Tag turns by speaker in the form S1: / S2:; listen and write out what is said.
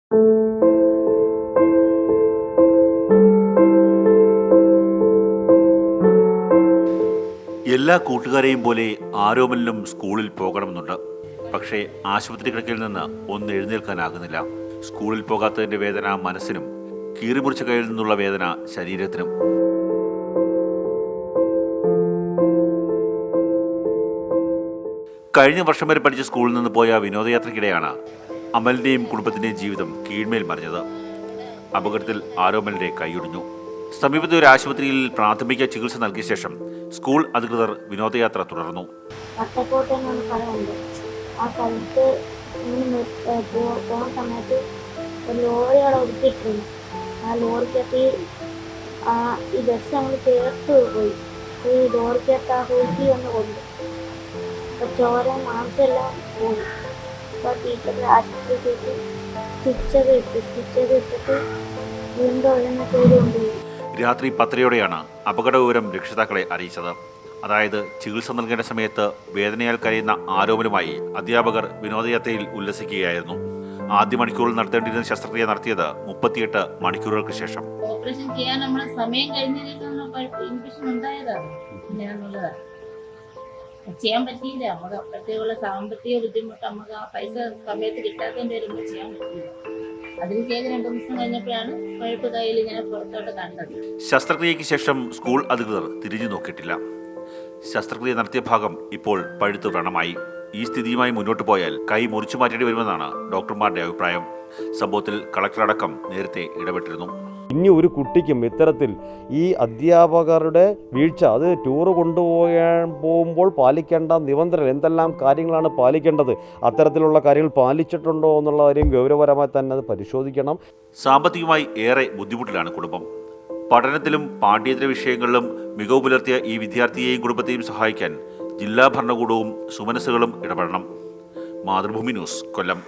S1: എല്ലാ കൂട്ടുകാരെയും പോലെ ആരോമലിനും സ്കൂളിൽ പോകണമെന്നുണ്ട്. പക്ഷേ ആശുപത്രി കിടക്കയിൽ നിന്ന് ഒന്ന് എഴുന്നേൽക്കാനാകുന്നില്ല. സ്കൂളിൽ പോകാത്തതിന്റെ വേദന മനസ്സിനും, കീറിമുറിച്ച കയ്യിൽ നിന്നുള്ള വേദന ശരീരത്തിനും. കഴിഞ്ഞ വർഷം വരെ പഠിച്ച സ്കൂളിൽ നിന്ന് പോയ വിനോദയാത്രയ്ക്കിടെയാണ് അമലിന്റെയും കുടുംബത്തിന്റെയും ജീവിതം കീഴ്മേൽ മറിഞ്ഞത്. അപകടത്തിൽ ആരോമലിന്റെ കൈയൊടിഞ്ഞു. സമീപത്തെ ഒരു ആശുപത്രിയിൽ പ്രാഥമിക ചികിത്സ നൽകിയ ശേഷം സ്കൂൾ അധികൃതർ വിനോദയാത്ര തുടർന്നു.
S2: വട്ടക്കോട്ട എന്നൊരു സ്ഥലമുണ്ട്. ആ സ്ഥലത്ത് പോകുന്ന സമയത്ത് ഒരു ലോറി അവിടെ ഒതുക്കിയിട്ടുണ്ട്. ആ ലോറിക്കകത്ത് ഈ ബസ് നമ്മൾ ചേർത്ത് പോയി. ഈ ലോറിക്കകത്ത് ആ ഹൂക്കി ഒന്ന് കൊണ്ടു. അപ്പോൾ ചോര മാംസമെല്ലാം പോയി. അപ്പോൾ ടീച്ചർ ആശുപത്രിക്ക് സ്റ്റിച്ചൊക്കെ ഇട്ടിട്ട് വീണ്ടും ഒഴിഞ്ഞ പേര് കൊണ്ടുപോയി.
S1: രാത്രി 10:30യോടെയാണ് അപകട വിവരം രക്ഷിതാക്കളെ അറിയിച്ചത്. അതായത് ചികിത്സ നൽകേണ്ട സമയത്ത് വേദനയാൽ കരയുന്ന ആരോമലുമായി അധ്യാപകർ വിനോദയാത്രയിൽ ഉല്ലസിക്കുകയായിരുന്നു. ആദ്യ മണിക്കൂറിൽ നടത്തേണ്ടിയിരുന്ന ശസ്ത്രക്രിയ നടത്തിയത് 38 മണിക്കൂറുകൾക്ക് ശേഷം.
S3: ഓപ്പറേഷൻ ചെയ്യാൻ നമ്മുടെ സമയം ഇൻഫെക്ഷൻ ഉണ്ടായതാണ്. ചെയ്യാൻ പറ്റിയില്ല. നമുക്ക് അപ്പോഴത്തേക്കുള്ള സാമ്പത്തിക ബുദ്ധിമുട്ട്, നമുക്ക് ആ പൈസ സമയത്ത് കിട്ടാത്തതിന്റെ വരുമ്പോൾ ചെയ്യാൻ പറ്റിയില്ല. അതിനുശേഷം 2 ദിവസം കഴിഞ്ഞപ്പോഴാണ് പഴുപ്പ് കയ്യിൽ ഇങ്ങനെ പുറത്തോട്ട് കണ്ടത്.
S1: ശസ്ത്രക്രിയയ്ക്ക് ശേഷം സ്കൂൾ അധികൃതർ തിരിഞ്ഞു നോക്കിയിട്ടില്ല. ശസ്ത്രക്രിയ നടത്തിയ ഭാഗം ഇപ്പോൾ പഴുത്തു വ്രണമായി. ഈ സ്ഥിതിയുമായി മുന്നോട്ട് പോയാൽ കൈ മുറിച്ചു മാറ്റേണ്ടി വരുമെന്നാണ് ഡോക്ടർമാരുടെ അഭിപ്രായം. സംഭവത്തിൽ കളക്ടർ അടക്കം നേരത്തെ ഇടപെട്ടിരുന്നു.
S4: ഇനി ഒരു കുട്ടിക്കും ഇത്തരത്തിൽ ഈ അധ്യാപകരുടെ വീഴ്ച, അത് ടൂറ് പോകുമ്പോൾ പാലിക്കേണ്ട നിബന്ധനകൾ എന്തെല്ലാം കാര്യങ്ങളാണ് പാലിക്കേണ്ടത്, അത്തരത്തിലുള്ള കാര്യങ്ങൾ പാലിച്ചിട്ടുണ്ടോ എന്നുള്ള കാര്യം ഗൗരവപരമായി തന്നെ അത് പരിശോധിക്കണം.
S1: സാമ്പത്തികമായി ഏറെ ബുദ്ധിമുട്ടിലാണ് കുടുംബം. പഠനത്തിലും പാഠ്യേതര വിഷയങ്ങളിലും മികവ് പുലർത്തിയ ഈ വിദ്യാർത്ഥിയെയും കുടുംബത്തെയും സഹായിക്കാൻ ജില്ലാ ഭരണകൂടവും സുമനസ്സുകളും ഇടപെടണം. മാതൃഭൂമി ന്യൂസ്, കൊല്ലം.